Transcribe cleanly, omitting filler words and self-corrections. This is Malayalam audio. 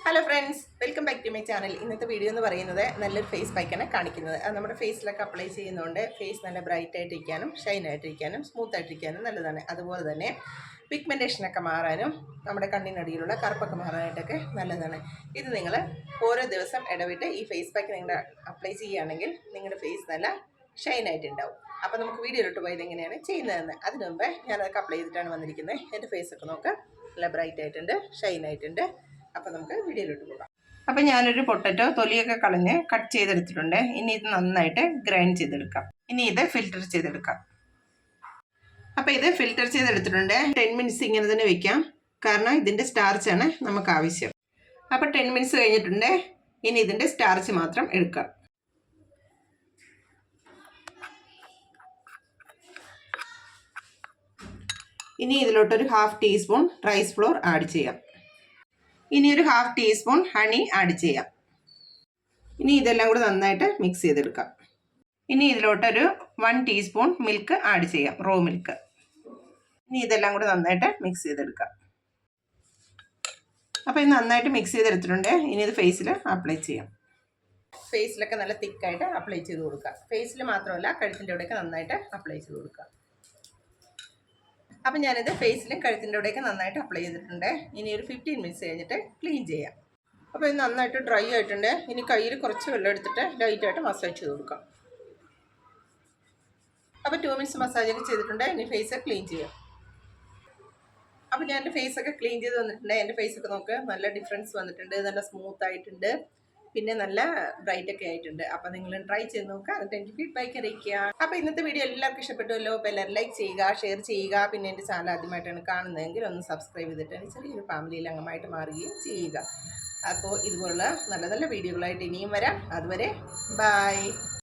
Hello friends, welcome back to my channel. ഇന്നത്തെ വീഡിയോ എന്ന് പറയുന്നത് നല്ലൊരു ഫേസ് പാക്കാണ് കാണിക്കുന്നത്. അത് നമ്മുടെ ഫേസിലൊക്കെ അപ്ലൈ ചെയ്യുന്നതുകൊണ്ട് ഫേസ് നല്ല ബ്രൈറ്റ് ആയിട്ടിരിക്കാനും ഷൈൻ ആയിട്ടിരിക്കാനും സ്മൂത്ത് ആയിട്ടിരിക്കാനും നല്ലതാണ്. അതുപോലെ തന്നെ പിഗ്മെൻറ്റേഷനൊക്കെ മാറാനും നമ്മുടെ കണ്ണിനടിയിലുള്ള കറുപ്പൊക്കെ മാറാനായിട്ടൊക്കെ നല്ലതാണ്. ഇത് നിങ്ങൾ ഓരോ ദിവസം ഇടവിട്ട് ഈ ഫേസ് പാക്ക് നിങ്ങൾ അപ്ലൈ ചെയ്യുകയാണെങ്കിൽ നിങ്ങളുടെ ഫേസ് നല്ല ഷൈൻ ആയിട്ടുണ്ടാവും. അപ്പോൾ നമുക്ക് വീഡിയോയിലോട്ട് പോയത് എങ്ങനെയാണ് ചെയ്യുന്നതെന്ന്. അതിന് മുമ്പേ ഞാനതൊക്കെ അപ്ലൈ ചെയ്തിട്ടാണ് വന്നിരിക്കുന്നത്. എൻ്റെ ഫേസൊക്കെ നോക്കാം, നല്ല ബ്രൈറ്റ് ആയിട്ടുണ്ട്, ഷൈൻ ആയിട്ടുണ്ട്. അപ്പോൾ നമുക്ക് വീഡിയോയിലോട്ട് പോകാം. അപ്പോൾ ഞാനൊരു പൊട്ടറ്റോ തൊലിയൊക്കെ കളഞ്ഞ് കട്ട് ചെയ്തെടുത്തിട്ടുണ്ട്. ഇനി ഇത് നന്നായിട്ട് ഗ്രൈൻഡ് ചെയ്തെടുക്കാം. ഇനി ഇത് ഫിൽറ്റർ ചെയ്തെടുക്കാം. അപ്പോൾ ഇത് ഫിൽറ്റർ ചെയ്തെടുത്തിട്ടുണ്ട്. 10 മിനിറ്റ്സ് ഇങ്ങനെ തന്നെ വെക്കാം, കാരണം ഇതിൻ്റെ സ്റ്റാർച്ചാണ് നമുക്ക് ആവശ്യം. അപ്പോൾ 10 മിനിറ്റ്സ് കഴിഞ്ഞിട്ടുണ്ട്. ഇനി ഇതിൻ്റെ സ്റ്റാർച്ച് മാത്രം എടുക്കാം. ഇനി ഇതിലോട്ടൊരു 1/2 ടീസ്പൂൺ റൈസ് ഫ്ലോർ ആഡ് ചെയ്യാം. ഇനി ഒരു 1/2 ടീസ്പൂൺ ഹണി ആഡ് ചെയ്യാം. ഇനി ഇതെല്ലാം കൂടെ നന്നായിട്ട് മിക്സ് ചെയ്തെടുക്കാം. ഇനി ഇതിലോട്ടൊരു 1 ടീസ്പൂൺ മിൽക്ക് ആഡ് ചെയ്യാം, റോ മിൽക്ക്. ഇനി ഇതെല്ലാം കൂടെ നന്നായിട്ട് മിക്സ് ചെയ്തെടുക്കാം. അപ്പോൾ ഇത് നന്നായിട്ട് മിക്സ് ചെയ്തെടുത്തിട്ടുണ്ട്. ഇനി ഇത് ഫേസിൽ അപ്ലൈ ചെയ്യാം. ഫേസിലൊക്കെ നല്ല തിക്കായിട്ട് അപ്ലൈ ചെയ്ത് കൊടുക്കുക. ഫേസിൽ മാത്രമല്ല, കഴുത്തിൻ്റെ അവിടെയൊക്കെ നന്നായിട്ട് അപ്ലൈ ചെയ്ത് കൊടുക്കുക. അപ്പം ഞാനിത് ഫേസിലും കഴുത്തിൻ്റെ അവിടെയൊക്കെ നന്നായിട്ട് അപ്ലൈ ചെയ്തിട്ടുണ്ട്. ഇനി ഒരു 15 മിനിറ്റ്സ് കഴിഞ്ഞിട്ട് ക്ലീൻ ചെയ്യാം. അപ്പോൾ ഇത് നന്നായിട്ട് ഡ്രൈ ആയിട്ടുണ്ട്. ഇനി കയ്യിൽ കുറച്ച് വെള്ളം എടുത്തിട്ട് ലൈറ്റായിട്ട് മസാജ് ചെയ്ത് കൊടുക്കാം. അപ്പോൾ 2 മിനിറ്റ്സ് മസാജൊക്കെ ചെയ്തിട്ടുണ്ട്. ഇനി ഫേസ് ക്ലീൻ ചെയ്യാം. അപ്പോൾ ഞാൻ എൻ്റെ ഫേസൊക്കെ ക്ലീൻ ചെയ്ത് വന്നിട്ടുണ്ട്. എൻ്റെ ഫേസൊക്കെ നോക്ക്, നല്ല ഡിഫറൻസ് വന്നിട്ടുണ്ട്. നല്ല സ്മൂത്ത് ആയിട്ടുണ്ട്, പിന്നെ നല്ല ബ്രൈറ്റ് ഒക്കെ ആയിട്ടുണ്ട്. അപ്പോൾ നിങ്ങൾ ട്രൈ ചെയ്ത് നോക്കുക, എന്നിട്ട് എനിക്ക് ഫീഡ്ബാക്ക് അറിയിക്കുക. അപ്പോൾ ഇന്നത്തെ വീഡിയോ എല്ലാവർക്കും ഇഷ്ടപ്പെട്ടുമല്ലോ. അപ്പോൾ എല്ലാവരും ലൈക്ക് ചെയ്യുക, ഷെയർ ചെയ്യുക. പിന്നെ എൻ്റെ ചാനൽ ആദ്യമായിട്ടാണ് കാണുന്നതെങ്കിൽ ഒന്ന് സബ്സ്ക്രൈബ് ചെയ്തിട്ട് ചെറിയൊരു ഫാമിലിയിൽ അംഗമായിട്ട് മാറുകയും ചെയ്യുക. അപ്പോൾ ഇതുപോലുള്ള നല്ല നല്ല വീഡിയോകളായിട്ട് ഇനിയും വരാം. അതുവരെ ബൈ.